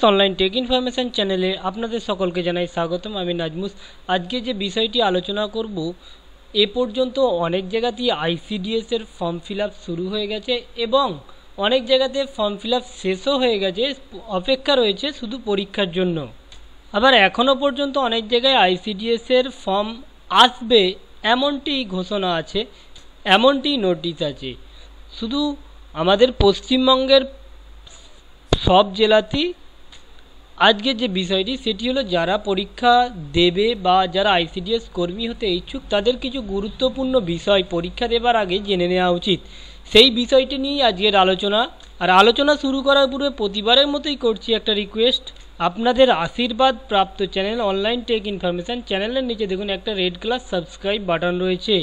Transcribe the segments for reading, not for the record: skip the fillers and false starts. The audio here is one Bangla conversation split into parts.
অনলাইন টেক ইনফরমেশন চ্যানেলে আপনাদের সকলকে জানাই স্বাগতম। আমি নাজমুস। আজকে যে বিষয়টি আলোচনা করব, এ পর্যন্ত অনেক জায়গাতেই আইসিডিএস এর ফর্ম ফিল আপ শুরু হয়ে গেছে এবং অনেক জায়গাতে ফর্ম ফিল আপ শেষও হয়ে গেছে, অপেক্ষা রয়েছে শুধু পরীক্ষার জন্য। আবার এখনও পর্যন্ত অনেক জায়গায় আইসিডিএস এর ফর্ম আসবে এমনটি ঘোষণা আছে, এমনটি নোটিশ আছে। শুধু আমাদের পশ্চিমবঙ্গের সব জেলাতেই আজকের যে বিষয়টি সেটি হলো, যারা পরীক্ষা দেবে বা যারা আইসিডিএস কর্মী হতে ইচ্ছুক তাদের কিছু গুরুত্বপূর্ণ বিষয় পরীক্ষা দেবার আগে জেনে নেওয়া উচিত। সেই বিষয়টি নিয়েই আজকের আলোচনা। আর আলোচনা শুরু করার পূর্বে প্রতিবারের মতোই করছি একটা রিকোয়েস্ট, আপনাদের আশীর্বাদ প্রাপ্ত চ্যানেল অনলাইন টেক ইনফরমেশন চ্যানেলের নিচে দেখুন একটা রেড কালার সাবস্ক্রাইব বাটন রয়েছে,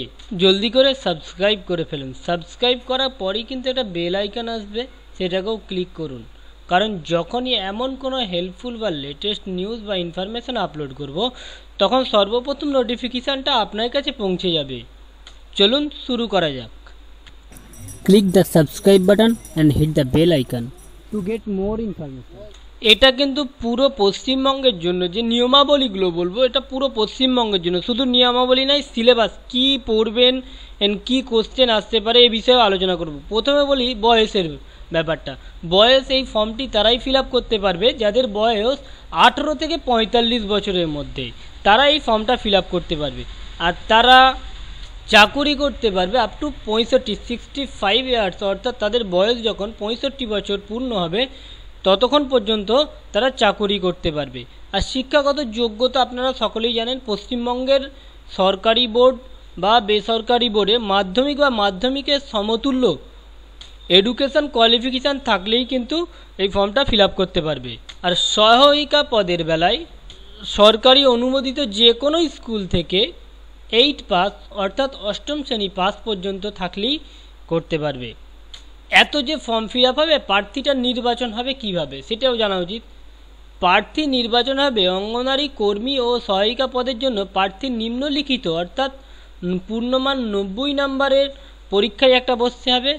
জলদি করে সাবস্ক্রাইব করে ফেলুন। সাবস্ক্রাইব করার পরেই কিন্তু একটা বেল আইকন আসবে, সেটাকেও ক্লিক করুন, কারণ যখনই এমন কোনো হেল্পফুল বা লেটেস্ট নিউজ বা ইনফরমেশন আপলোড করব তখন সর্বপ্রথম নোটিফিকেশানটা আপনার কাছে পৌঁছে যাবে। চলুন শুরু করা যাক। Click the subscribe button and hit the bell icon to get more information. এটা কিন্তু পুরো পশ্চিমবঙ্গের জন্য যে নিয়মাবলীগুলো বলবো, এটা পুরো পশ্চিমবঙ্গের জন্য। শুধু নিয়মাবলী নয়, সিলেবাস কী পড়বেন এন্ড কী কোশ্চেন আসতে পারে এ বিষয়ে আলোচনা করব। প্রথমে বলি বয়সের ব্যাপারটা। বয়স, এই ফর্মটি তারাই ফিল আপ করতে পারবে যাদের বয়স 18 থেকে 45 বছরের মধ্যে, তারা এই ফর্মটা ফিল আপ করতে পারবে। আর তারা চাকুরি করতে পারবে আপ টু 65 ইয়ার্স, অর্থাৎ তাদের বয়স যখন 65 বছর পূর্ণ হবে ততক্ষণ পর্যন্ত তারা চাকুরি করতে পারবে। আর শিক্ষাগত যোগ্যতা আপনারা সকলেই জানেন, পশ্চিমবঙ্গের সরকারি বোর্ড বা বেসরকারি বোর্ডে মাধ্যমিক বা মাধ্যমিকের সমতুল্য এডুকেশন কোয়ালিফিকেশান থাকলেই কিন্তু এই ফর্মটা ফিল আপ করতে পারবে। আর সহায়িকা পদের বেলায় সরকারি অনুমোদিত যে কোনো স্কুল থেকে 8 পাস অর্থাৎ অষ্টম শ্রেণী পাস পর্যন্ত থাকলেই করতে পারবে। এত যে ফর্ম ফিল আপ হবে, প্রার্থীটার নির্বাচন হবে কিভাবে সেটাও জানা উচিত। প্রার্থী নির্বাচন হবে অঙ্গনারী কর্মী ও সহায়িকা পদের জন্য প্রার্থীর নিম্নলিখিত অর্থাৎ পূর্ণমান 90 নম্বরের পরীক্ষায় একটা বসতে হবে।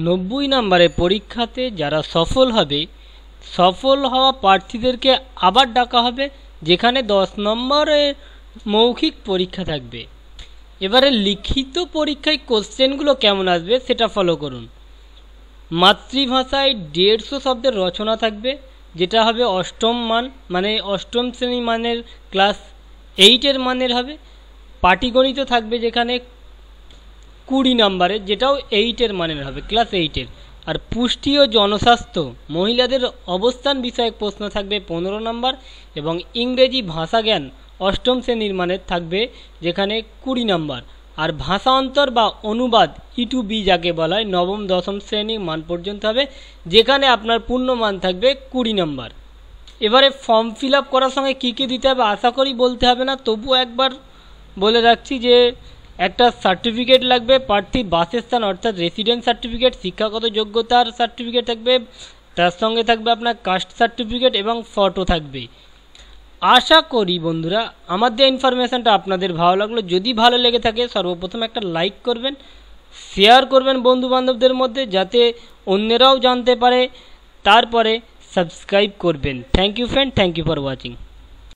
90 নম্বরের পরীক্ষাতে যারা সফল হবে, সফল হওয়া প্রার্থীদেরকে আবার ডাকা হবে, যেখানে 10 নম্বরের মৌখিক পরীক্ষা থাকবে। এবারে লিখিত পরীক্ষায় কোশ্চেনগুলো কেমন আসবে সেটা ফলো করুন। মাতৃভাষায় 150 শব্দের রচনা থাকবে, যেটা হবে অষ্টম মান, মানে অষ্টম শ্রেণী মানের ক্লাস 8-এর মানের হবে। পাটিগণিত থাকবে যেখানে 20 নম্বরের, যেটাও 8-এর মানের হবে, ক্লাস 8-এর। আর পুষ্টি ও জনস্বাস্থ্য মহিলাদের অবস্থান বিষয়ক প্রশ্ন থাকবে 15 নম্বর, এবং ইংরেজি ভাষা জ্ঞান অষ্টম শ্রেণীর মানের থাকবে যেখানে 20 নম্বর। আর ভাষা অন্তর বা অনুবাদ E2B যাকে বলা হয়, নবম দশম শ্রেণীর মান পর্যন্ত হবে, যেখানে আপনার পূর্ণ মান থাকবে 20 নম্বর। এবারে ফর্ম ফিল আপ করার সঙ্গে কী কী দিতে হবে আশা করি বলতে হবে না, তবুও একবার বলে রাখছি যে একটা সার্টিফিকেট লাগবে, প্রার্থীর বাসস্থান অর্থাৎ রেসিডেন্স সার্টিফিকেট, শিক্ষাগত যোগ্যতার সার্টিফিকেট থাকবে, তার সঙ্গে থাকবে আপনার কাস্ট সার্টিফিকেট এবং ফটো থাকবে। আশা করি বন্ধুরা আমার দেওয়া ইনফরমেশানটা আপনাদের ভালো লাগলো। যদি ভালো লেগে থাকে সর্বপ্রথম একটা লাইক করবেন, শেয়ার করবেন বন্ধুবান্ধবদের মধ্যে যাতে অন্যরাও জানতে পারে, তারপরে সাবস্ক্রাইব করবেন। Thank you friend, thank you for watching.